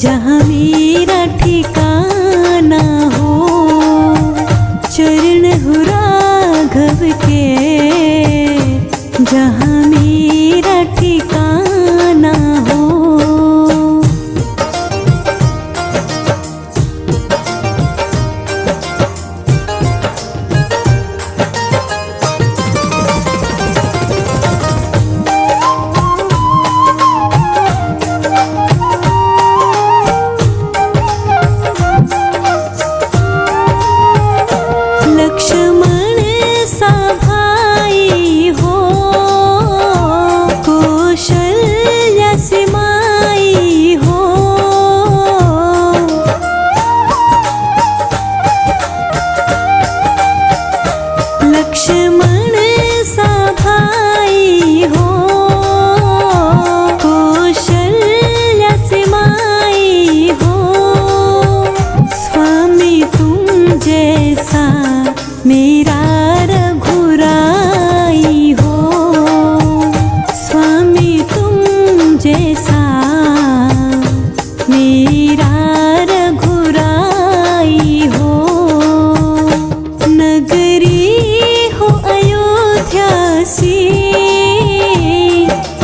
जहाँ मेरा ठिकाना हो, चरण हो राघव के, जहाँ मेरा ठिकाना हो। लक्ष्मण सा भाई हो, कौशल्या सी माई हो, लक्ष्मण सा भाई हो, कौशल्या सी माई हो। स्वामी तुम जैसा मेरा रघुराई हो, स्वामी तुम जैसा मेरा रघुराई हो। नगरी हो अयोध्या सी,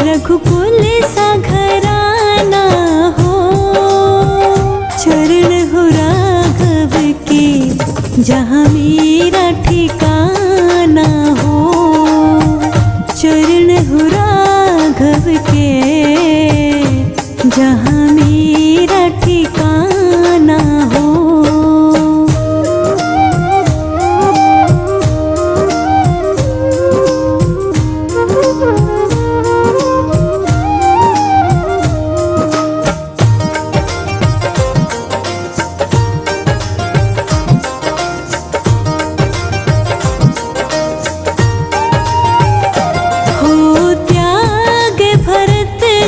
रघुकुल सा घराना हो, चरण हो राघव के, जहाँ मेरा ठिकाना हो, चरण हो राघव के, जहाँ मेरा ठिकाना हो।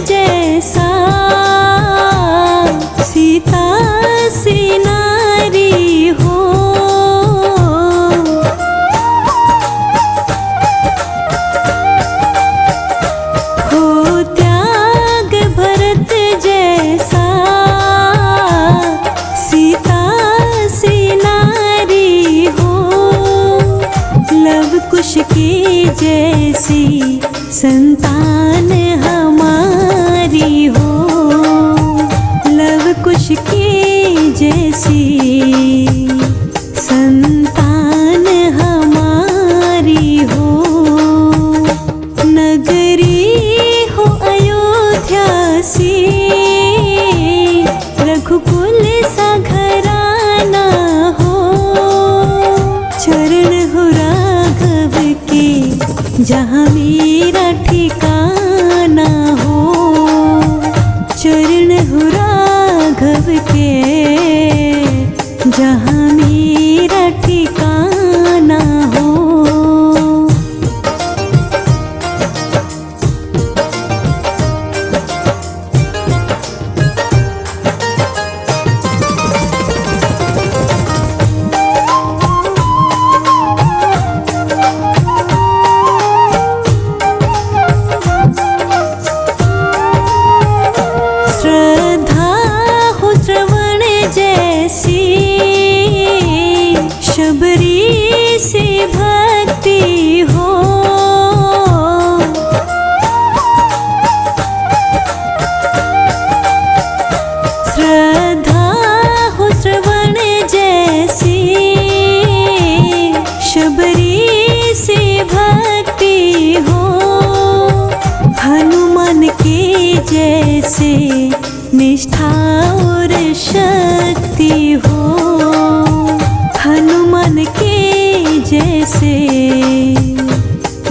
जैसा सीता सी नारी हो, त्याग भरत जैसा सीता सी नारी हो। लव कुश की जैसी संतान हमारी हो, लव कुश की जैसी संतान हमारी हो। नगरी हो अयोध्या सी, रघुकुल सा घराना हो, चरण हो राघव के, जहाँ मेरा ठिकाना हो, चरण हो राघव के, जहाँ मेरा ठिकाना हो। शबरी सी भक्ति हो, श्रद्धा हो श्रवण जैसी, शबरी सी भक्ति हो। हनुमान के जैसे निष्ठा और शक्ति हो, हनुमान के जैसे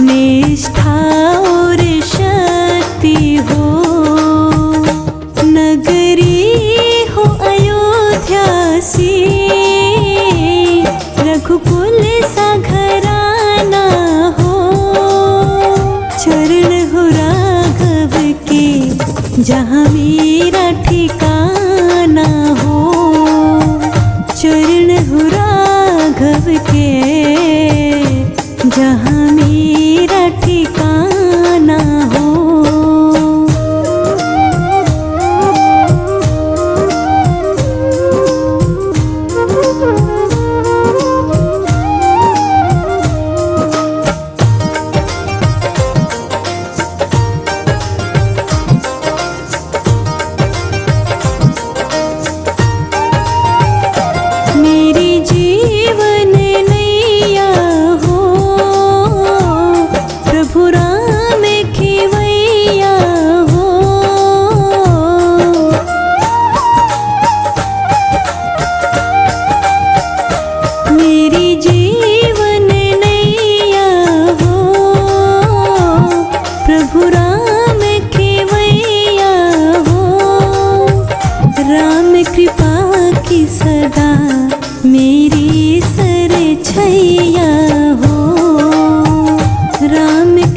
निष्ठा और शक्ति हो। नगरी हो अयोध्या सी, रघुकुल सा घराना हो, चरण हो राघव के, जहाँ मेरा ठिकाना हो, चरण हो राघव के, जहाँ मेरा ठिकाना हो।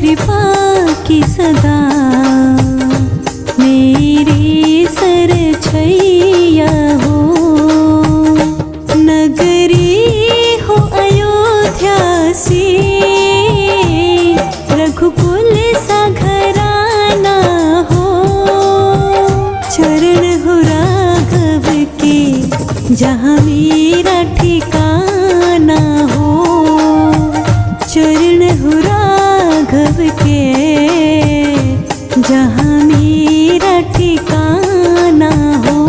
कृपा की सदा मेरी सरछैया हो। नगरी हो अयोध्या सी, रघुकुल सा घराना हो। चरण हो राघव के जहाँ मेरा ठिकाना हो। चरण हो राघव के जहाँ मेरा ठिकाना हो।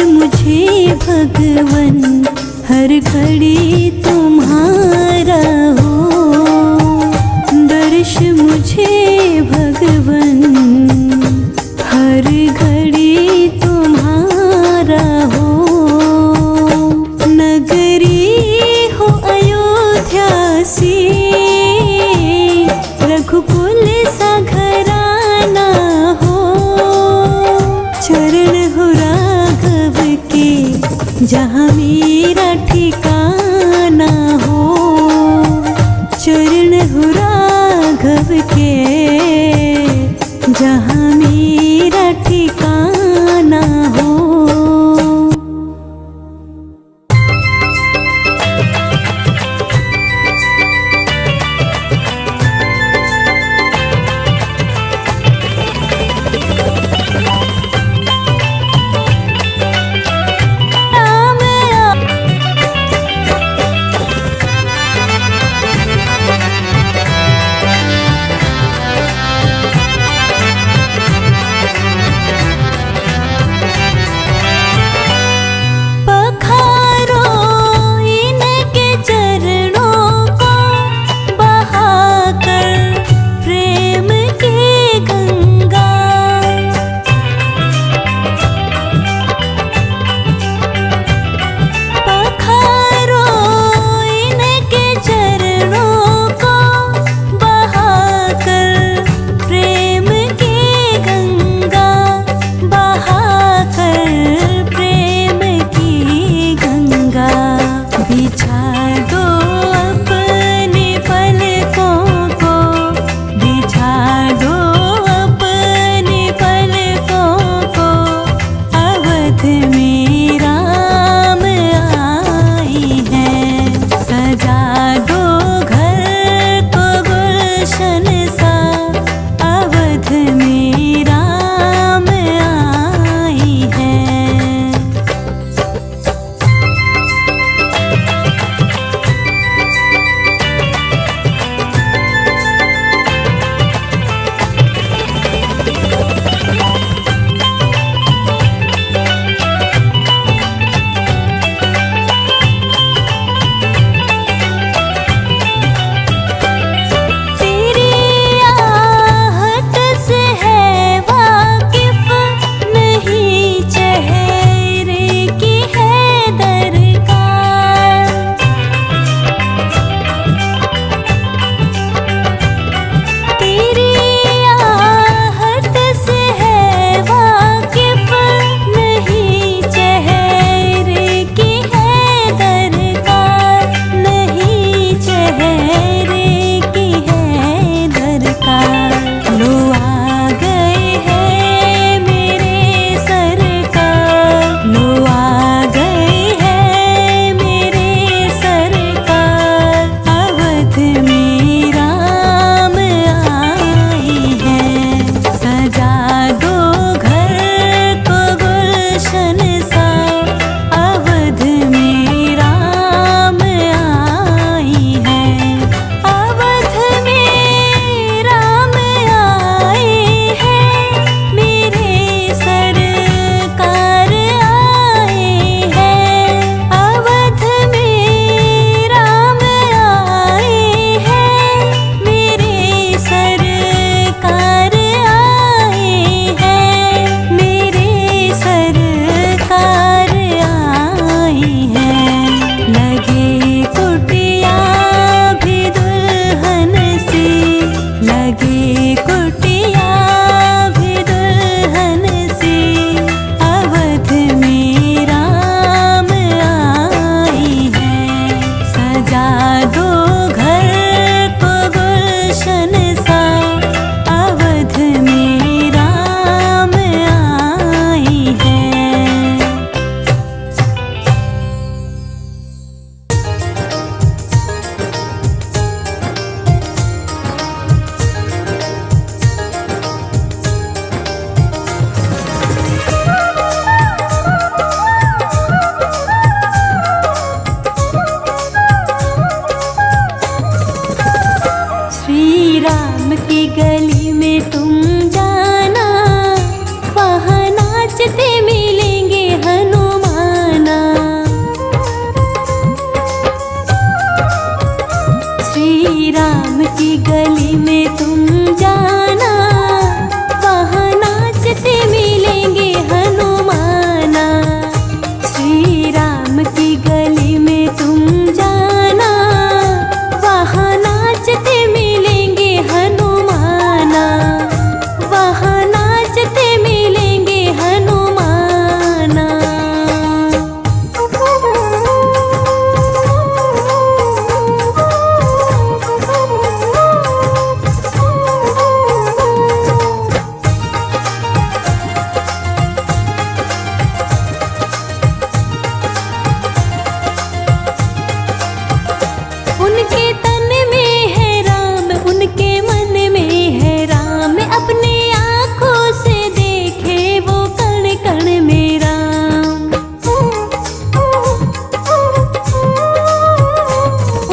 मुझे भगवन हर घड़ी तुम्हारा हो। दर्श मुझे भगवन हर घड़ी तुम्हारा हो। नगरी हो अयोध्या सी, रघुकुल सा घराना हो। चरण हो राघव के जहाँ मेरा ठिकाना हो। श्री राम की गली में तुम जाना, वहाँ नाचते मिलेंगे हनुमाना। श्री राम की गली में तुम जाना, वहाँ नाचते मिलेंगे हनुमाना, वहाँ नाचते मिलेंगे हनुमाना। उनके तन में है राम, उनके मन में है राम, अपने आँखों से देखे वो कण कण में राम।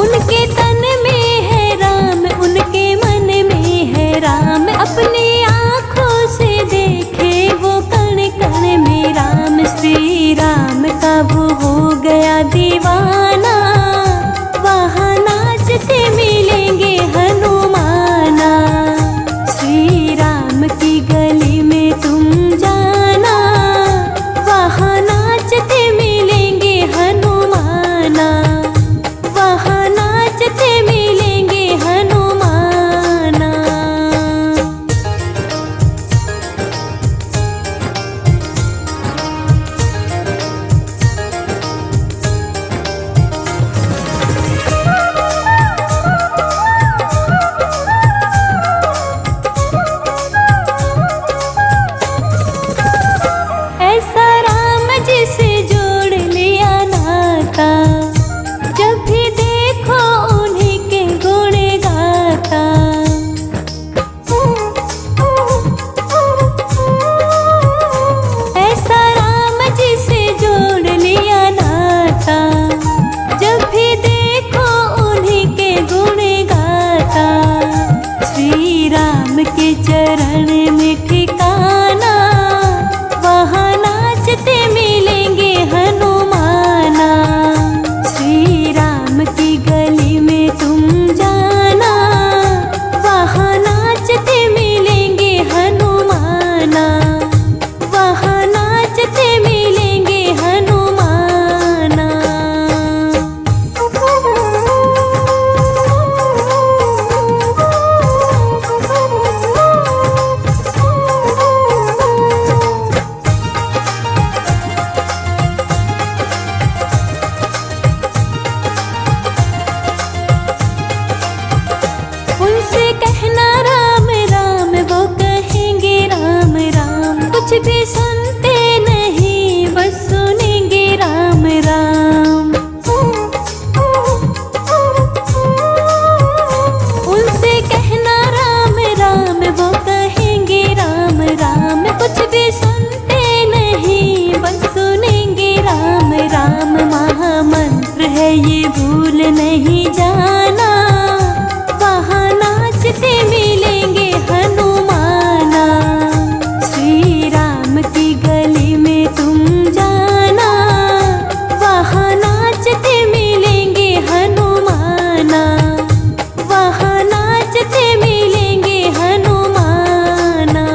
उनके तन में है राम, उनके मन में है राम, अपने आँखों से देखे वो कण कण में राम। श्री राम का वो हो गया दीवाना, वहाँ नाचते मिलेंगे हनुमाना। श्री राम की गली में तुम जाना, वहाँ नाचते मिलेंगे हनुमाना, वहाँ नाचते मिलेंगे हनुमाना। ऐसा राम जिसे जोड़ लिया नाता, जब भी देखो उन्हीं के गुण गाता। ऐसा राम जिसे जोड़ लिया नाता, जब भी देखो उन्हीं के गुण गाता। श्री राम के चरण में ठिकाना, वहाँ नाचते मिलेंगे हनुमाना। श्री राम की गली में तुम जाना, वहाँ नाचते मिलेंगे हनुमाना, वहाँ नाचते मिलेंगे हनुमाना। उनसे कहना राम राम, वो कहेंगे राम राम, कुछ भी सुनते नहीं बस सुनेंगे राम राम। उनसे कहना राम राम, वो कहेंगे राम राम, कुछ भी सुनते नहीं बस सुनेंगे राम राम। महामंत्र है ये भूल नहीं जाना, वहाँ नाचते मिलेंगे हनुमाना। श्री राम की गली में तुम जाना, वहाँ नाचते मिलेंगे हनुमाना, वहाँ नाचते मिलेंगे हनुमाना।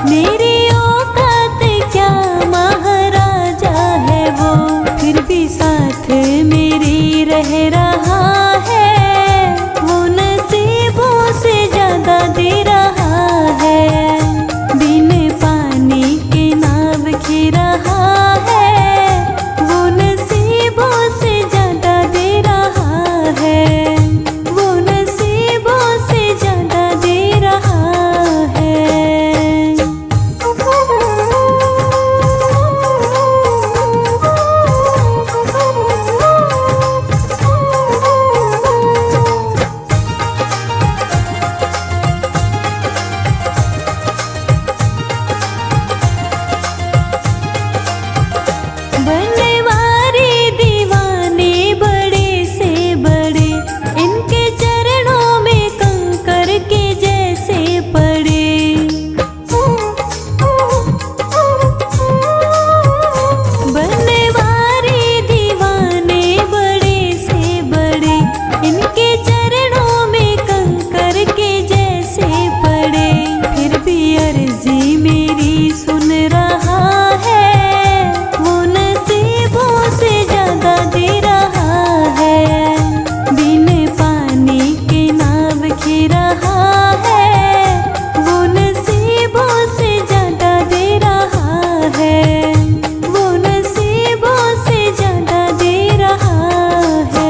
मेरी औकात क्या, महाराजा है वो, फिर भी साथ मेरी रह रहा है। वो नसीबों से ज्यादा दे रहा है, बिन पानी के नाव खी रहा है। वो नसीबों से ज्यादा दे रहा है, वो नसीबों से ज्यादा दे रहा है। बनवारी दीवाने बड़े से बड़े, इनके चरणों में कंकर के जैसे पड़े। बनवारी दीवाने बड़े से बड़े, इनके चरणों में कंकर के जैसे पड़े। फिर भी अर्जी मेरी सुन रहा है, वो नसीबों से ज्यादा दे रहा है, बिन पानी के नाव खी रहा है। वो नसीबों से ज्यादा दे रहा है, वो नसीबों से ज्यादा दे रहा है।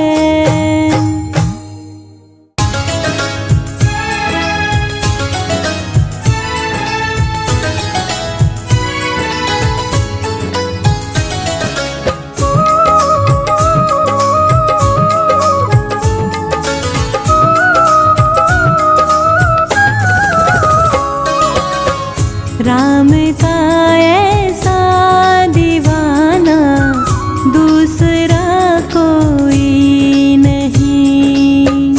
राम का ऐसा दीवाना दूसरा कोई नहीं।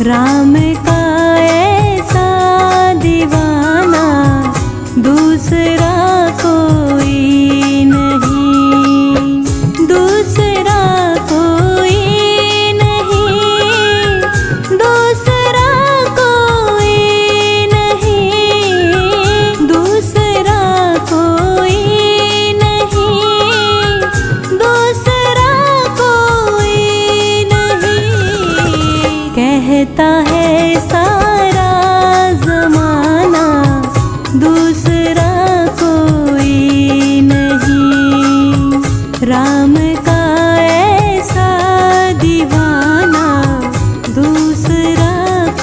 राम का ऐसा दीवाना दूसरा कोई नहीं, दूसरा कोई नहीं, दूसरा कोई नहीं, दूसरा कोई नहीं, दूसरा कोई नहीं। कहता है सारा जमाना दूसरा कोई नहीं। राम का ऐसा दीवाना दूसरा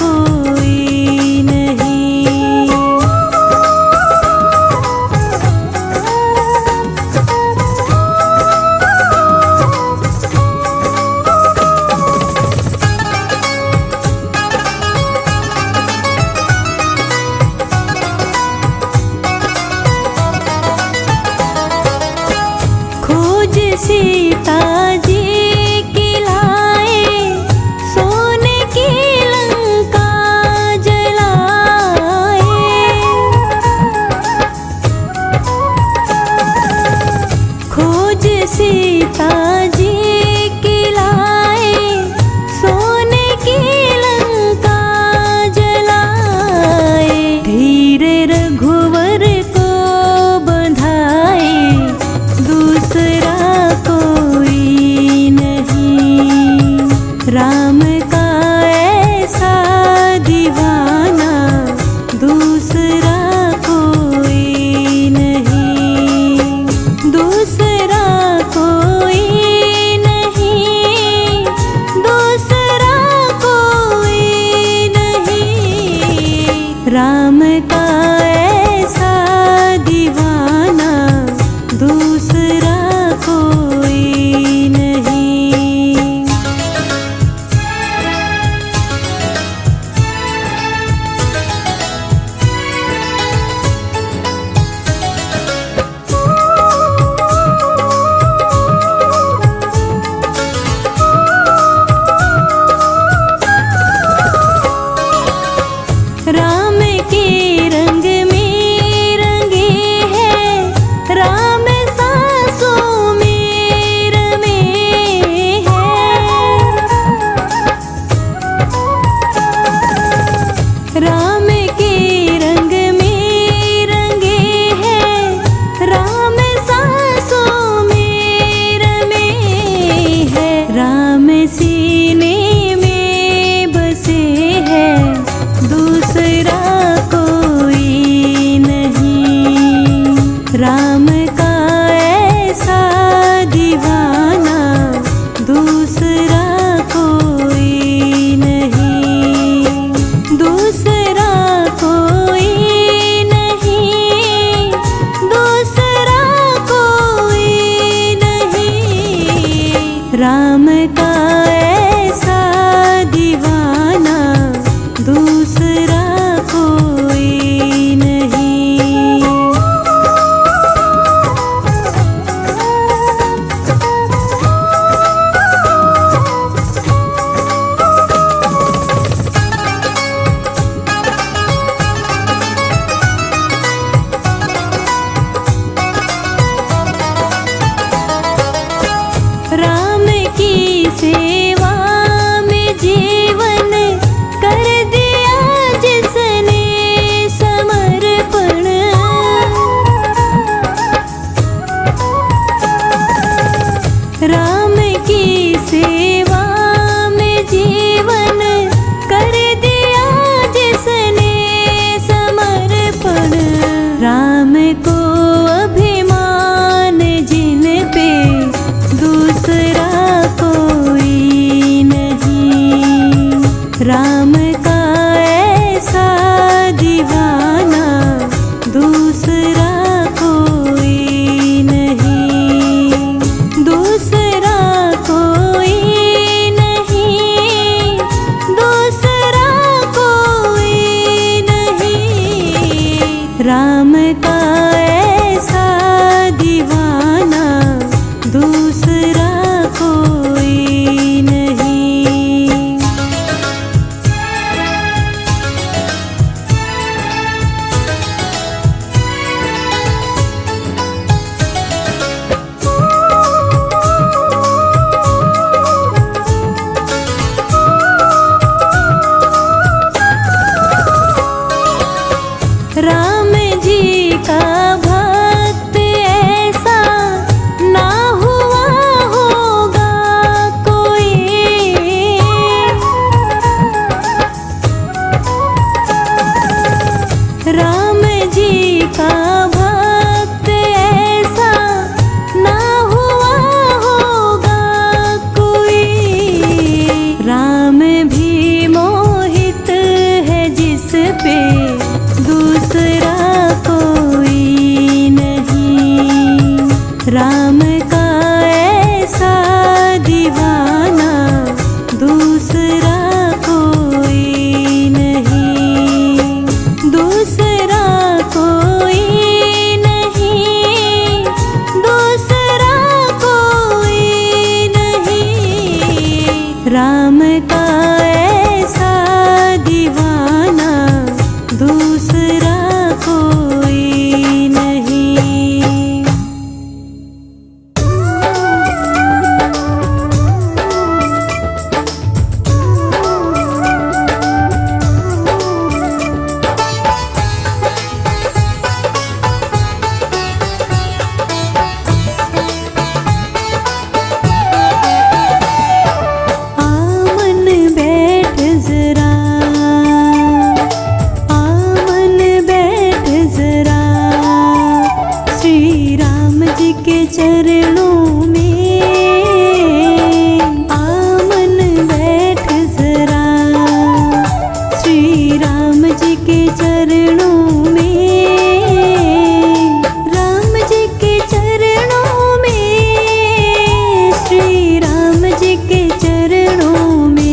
कोई नहीं। खोज सीता जी की लाए, सोने की लंका जलाए। खोज सीता जी की लाए, सोने की लंका जलाए। धीर रघुवर को बंधाए, दूसरा कोई नहीं। राम का ऐसा दीवाना दूसरा कोई नहीं, दूसरा कोई नहीं, दूसरा कोई नहीं। राम का ऐसा दीवाना दूसरा कोई नहीं। राम के राम का ऐसा दीवाना दूसरा कोई नहीं, दूसरा कोई नहीं, दूसरा कोई नहीं। राम का ऐसा दीवाना दूसरा कोई नहीं। राम जी का भक्त ऐसा ना हुआ होगा कोई। राम जी का भक्त ऐसा ना हुआ होगा कोई। राम भी मोहित है जिस पे दूसरा कोई नहीं। राम का ऐसा दीवाना दूसरा कोई नहीं, दूसरा कोई नहीं, दूसरा कोई नहीं। राम का ऐसा दीवाना दूसरा कोई नहीं। आमन बैठ जरा, आमन बैठ जरा, श्री राम जी के चरणों में। आमन बैठ जरा, श्री राम जी के चरणों में। राम जी के चरणों में, श्री राम जी के चरणों में।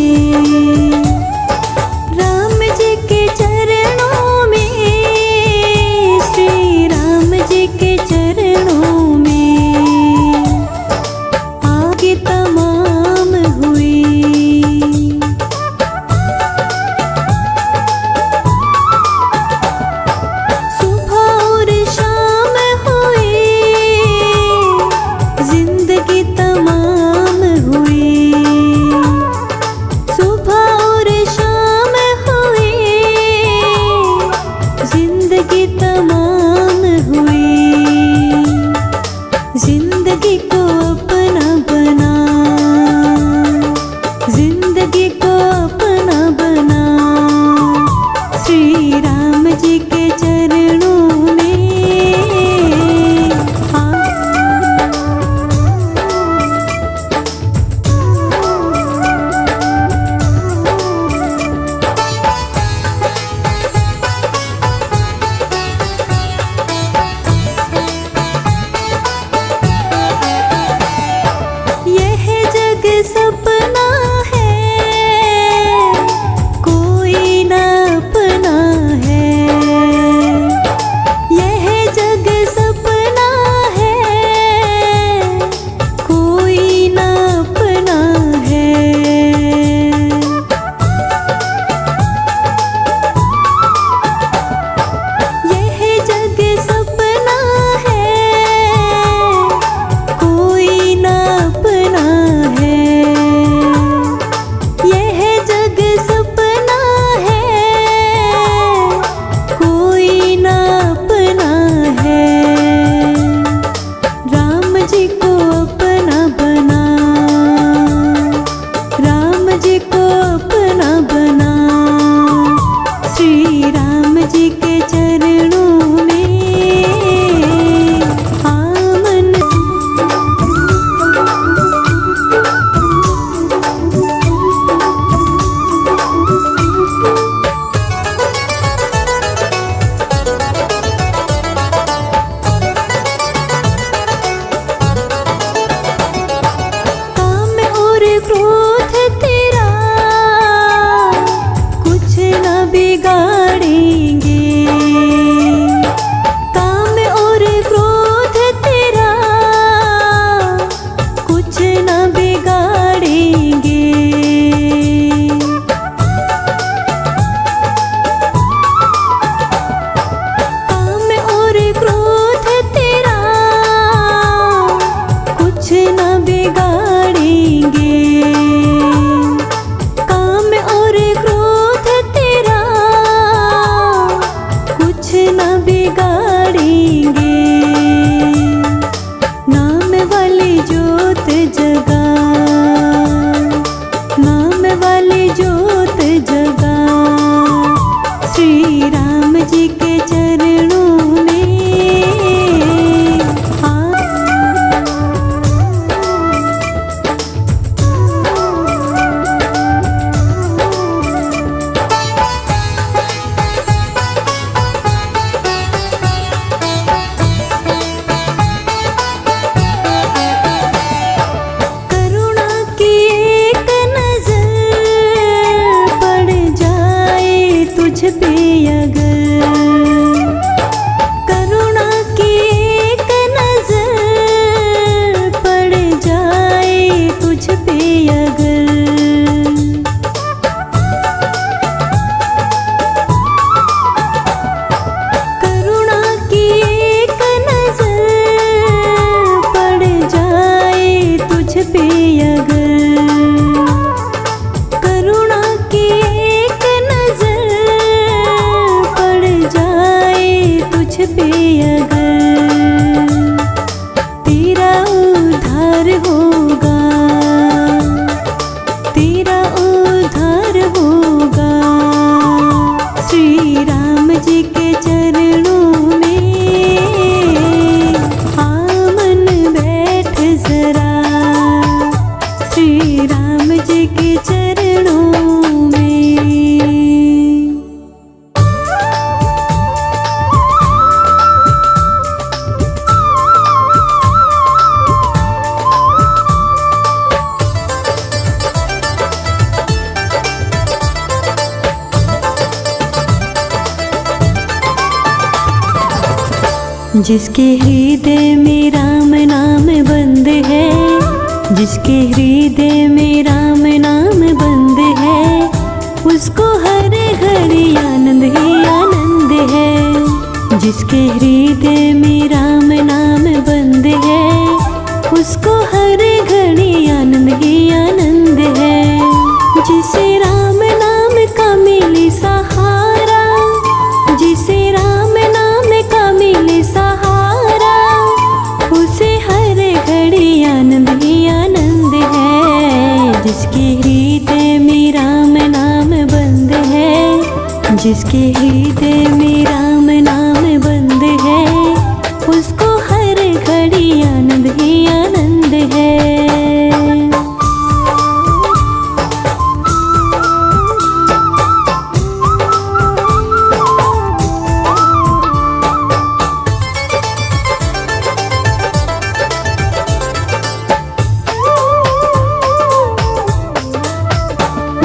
जिसके हृदय में राम नाम बंद है, जिसके हृदय में राम नाम बंद है, उसको हर घड़ी आनंद ही आनंद है। जिसके हृदय में राम नाम बंद है, उसको हर घड़ी आनंद ही आनंद है। जिसे राम नाम का मिले सहारा, जिसे राम नाम का मिले सहारा, उसे हर घड़ी आनंद ही आनंद है। जिसके हृदय में राम नाम बंद है, जिसके हृदय में राम नाम बंद है, उसको हर घड़ी आनंद ही आनंद है।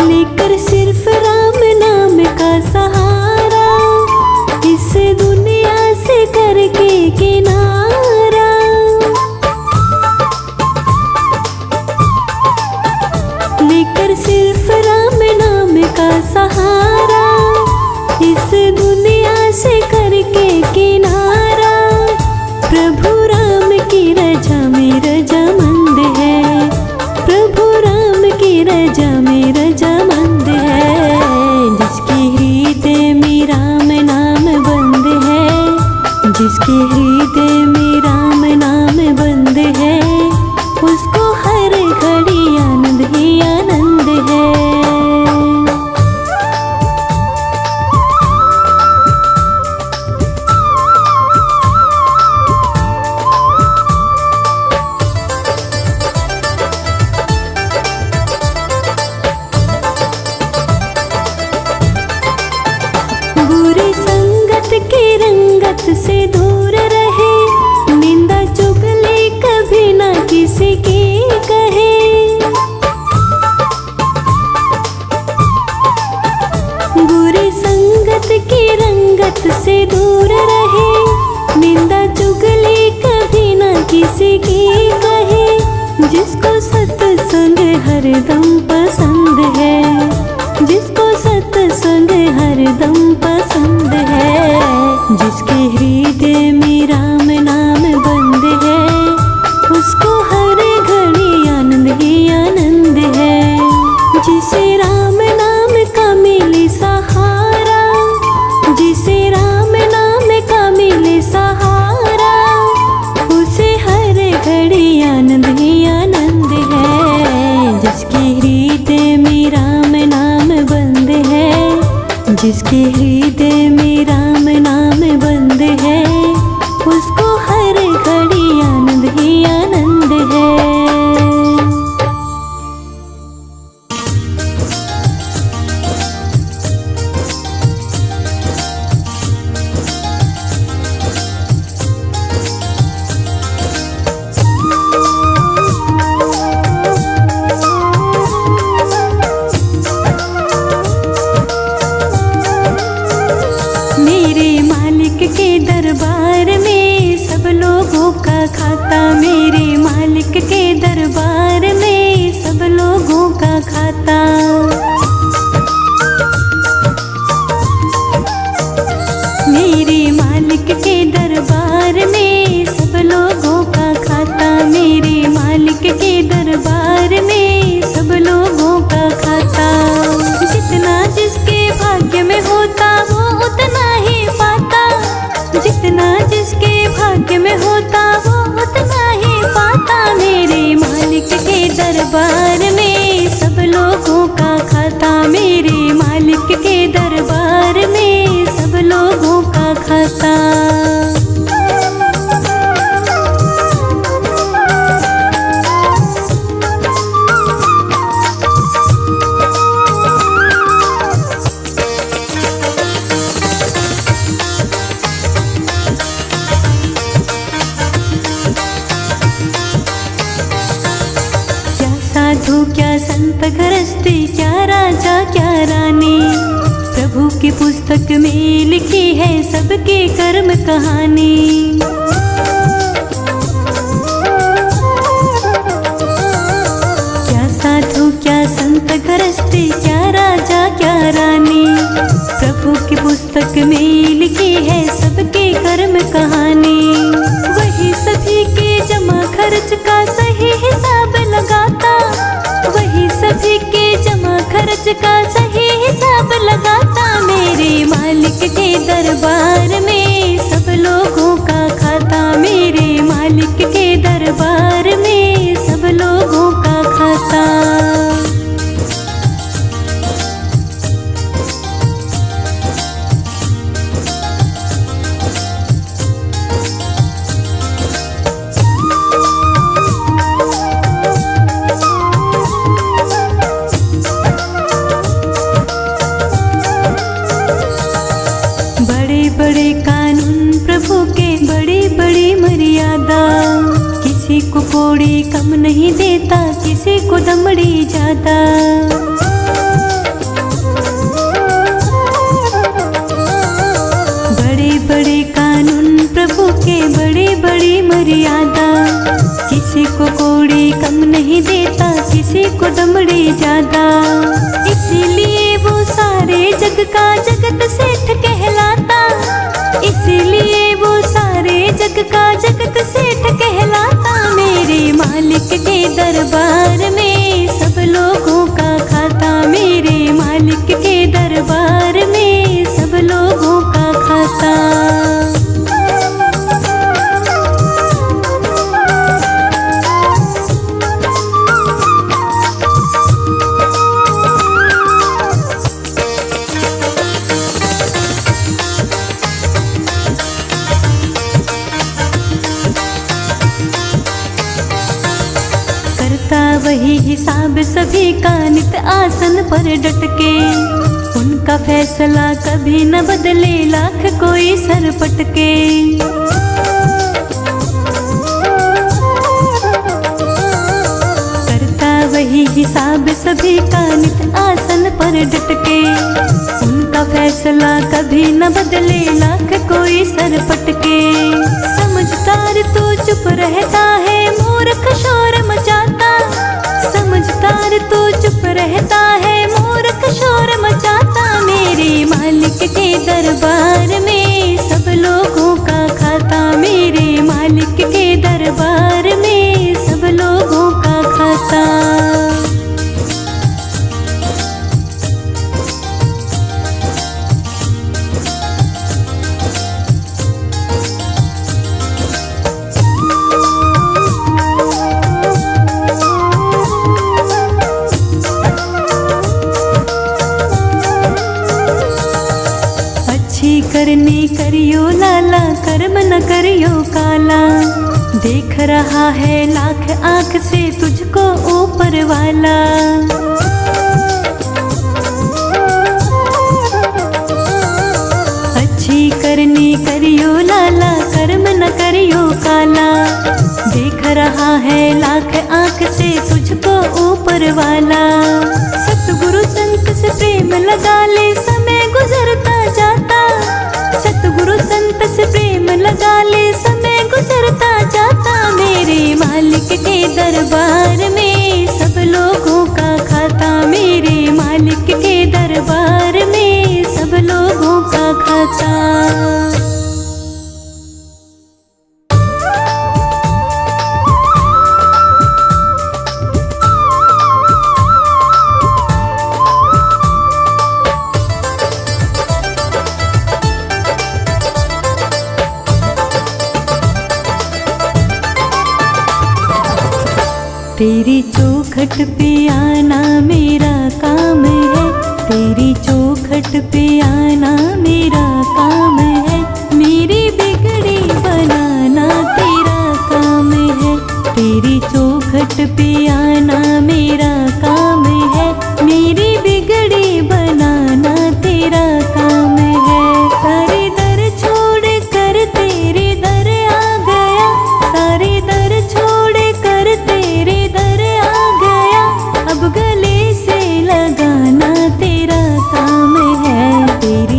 लेकर सिर्फ राम नाम का सहारा, इस दुनिया से करके किनारा। लेकर सिर्फ राम नाम का सहारा, इस दुनिया से करके किनारा। प्रभु राम की रजा में रजामंद है, प्रभु राम की रजा में रजामंद है। जिसके हृदय में राम नाम बंद है, जिसके हृदय में राम नाम बंद है, उसको हर घड़ी आनंद ही आनंद है। बुरी संगत की रंगत से दूर रहे, निंदा चुगली कभी ना किसी की कहे। बुरी संगत की रंगत से दूर रहे, निंदा चुगली कभी ना किसी की कहे। जिसको सत्संग हरदम पसंद है, जिसको सत्संग हरदम पसंद है। जिसके हृदय में राम नाम बंद है, उसको हर घड़ी आनंद ही आनंद है। जिसे राम नाम का मिले सहारा, जिसे राम नाम का मिले सहारा, उसे हर घड़ी आनंद ही आनंद है। जिसके हृदय में राम नाम बंद है, जिसके हृदय में राम नाम बंद है, उसको हर घड़ी आनंद ही आनंद है। मेरे मालिक के दरबार में सब लोगों का खाता, मेरे मालिक के दरबार में सब लोगों का खाता। मेरे मालिक के दरबार में सब लोगों का खाता, मेरे मालिक के दरबार में सब लोगों का खाता। जितना जिसके भाग्य में होता वो उतना ही पाता, जितना जिसके भाग्य में होता वो उतना ही पाता। मेरे मालिक के दरबार में सब लोग की पुस्तक में लिखी है सबके कर्म कहानी। क्या साधु क्या संत गृहस्थी, क्या राजा क्या रानी, प्रभु की पुस्तक में लिखी है सबके कर्म कहानी। वही सभी के जमा खर्च का सही हिसाब लगाता, वही सभी के जमा खर्च का सही हिसाब लगाता। मेरे मालिक के दरबार में सब लोगों का खाता, मेरे मालिक के दरबार में सब लोगों का खाता। बड़े कानून प्रभु के, बड़ी बड़ी मर्यादा, किसी को कोड़ी कम नहीं देता, किसी को दमड़ी ज्यादा। बड़े बड़े कानून प्रभु के, बड़ी बड़ी मर्यादा, किसी को कोड़ी कम नहीं देता, किसी को दमड़ी ज्यादा। इसीलिए वो सारे जग का जगत सेठ कहलाता, इसीलिए वो सारे जग का जगत सेठ कहलाता। मेरे मालिक के दरबार में सब लोगों का खाता, मेरे मालिक के दरबार में सब लोगों का खाता। वही हिसाब सभी का नित आसन पर डट के, उनका फैसला कभी न बदले लाख कोई सर पटके। करता वही हिसाब सभी का नित आसन पर डट के, उनका फैसला कभी न बदले लाख कोई सर पटके। समझदार तो चुप रहता है, मूर्ख शोर मचाता, समझदार तो चुप रहता है, मूर्ख शोर मचाता। मेरे मालिक के दरबार में सब लोगों का खाता, मेरे मालिक के दरबार में सब लोगों का खाता। करनी करियो लाला, कर्म न करियो काला, देख रहा है लाख आंख से तुझको ऊपर वाला। अच्छी करनी करियो लाला, कर्म न करियो काला, देख रहा है लाख आंख से तुझको ऊपर वाला। सतगुरु संत से प्रेम लगा ले, समय गुजरता जाता, सतगुरु संत से प्रेम लगा ले, समय गुजरता जाता। मेरे मालिक के दरबार में सब लोगों का खाता, मेरे मालिक के दरबार में सब लोगों का खाता। तेरी चौखट पे आना मेरा काम है, तेरी चौखट पे आना मेरा काम है, मेरी बिगड़ी बनाना तेरा काम है। तेरी चौखट पे आना मेरा काम है, मेरी बिगड़ी बनाना तेरा काम है। सारे दर छोड़ कर तेरे दर आ गया, सारे दर छोड़ कर तेरे दर आ गया, अब गले से लगाना तेरा काम है। तेरी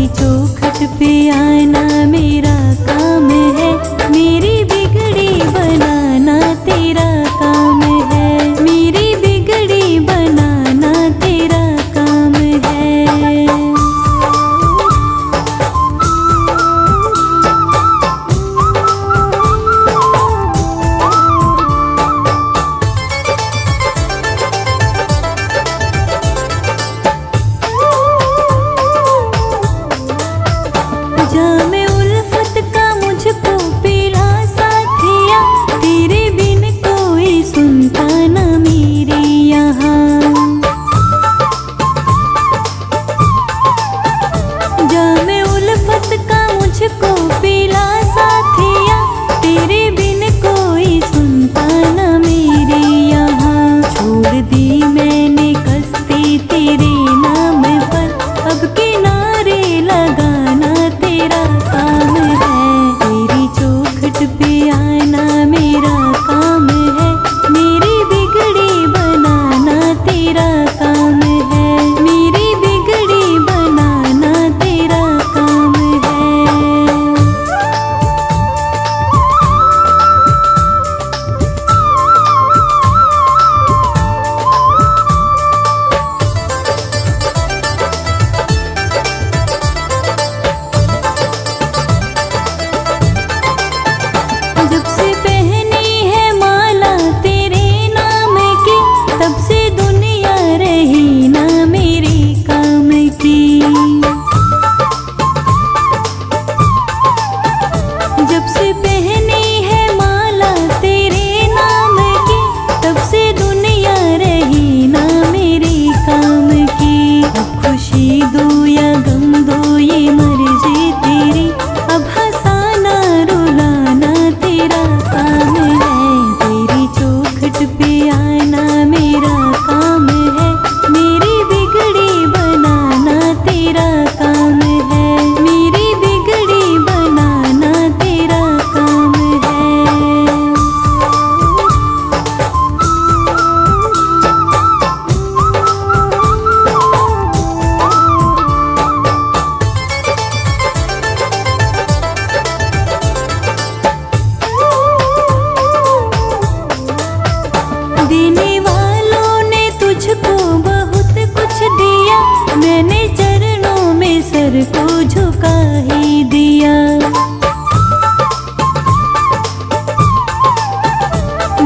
सर को झुका ही दिया।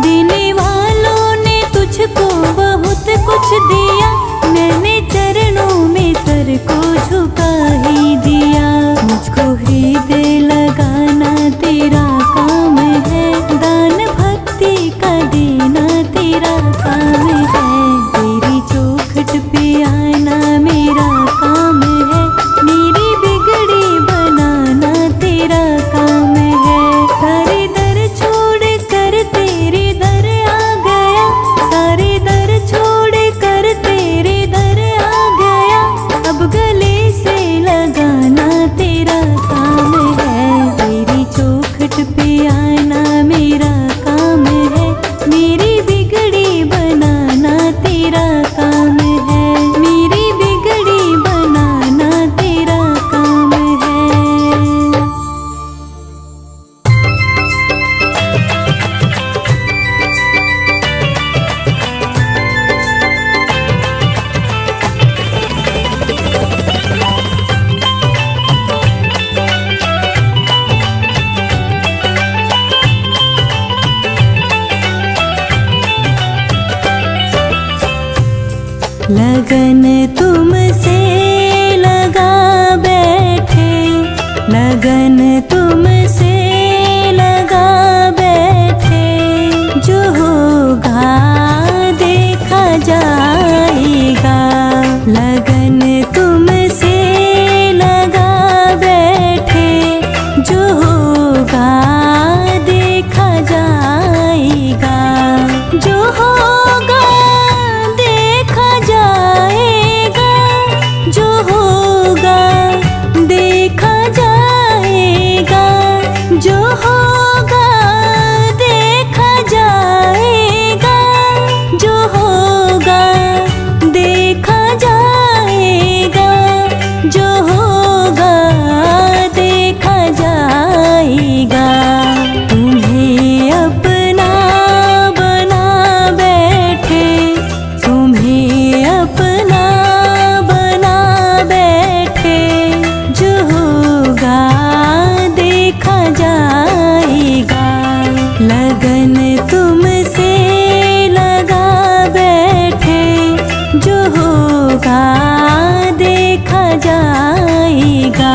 देने वालों ने तुझको बहुत कुछ दिया, मैंने चरणों में सर को झुका ही दिया। मुझको हृदय लगाना तेरा काम है, दान भक्ति का देना तेरा काम है। तेरी चौखट पे आना मेरा काम है, मेरी बिगड़ी बनाना तेरा काम है। सारे दर छोड़ कर तेरे दर आ गया, सारे दर छोड़ कर तेरे दर आ गया। अब गले से लगाना तेरा काम है, तेरी चौखट पे आना मेरा काम है, मेरी बिगड़ी बनाना तेरा काम है, मेरी बिगड़ी बनाना तेरा काम है। लगन तुमसे लगा बैठे, लगन तुमसे लगा बैठे। जो होगा देखा जाएगा, लगन तुमसे लगा बैठे। जो होगा देखा जाएगा, जो होगा देखा जाएगा, जो होगा देखा जाएगा, जो होगा देखा जाएगा, जो होगा देखा जाएगा, जो होगा देखा जाएगा। तुम्हें अपना बना बैठे, तुम्हें अपना बना बैठे। जो होगा देखा जाएगा, लगन तुमसे लगा बैठे। जो होगा देखा जाएगा।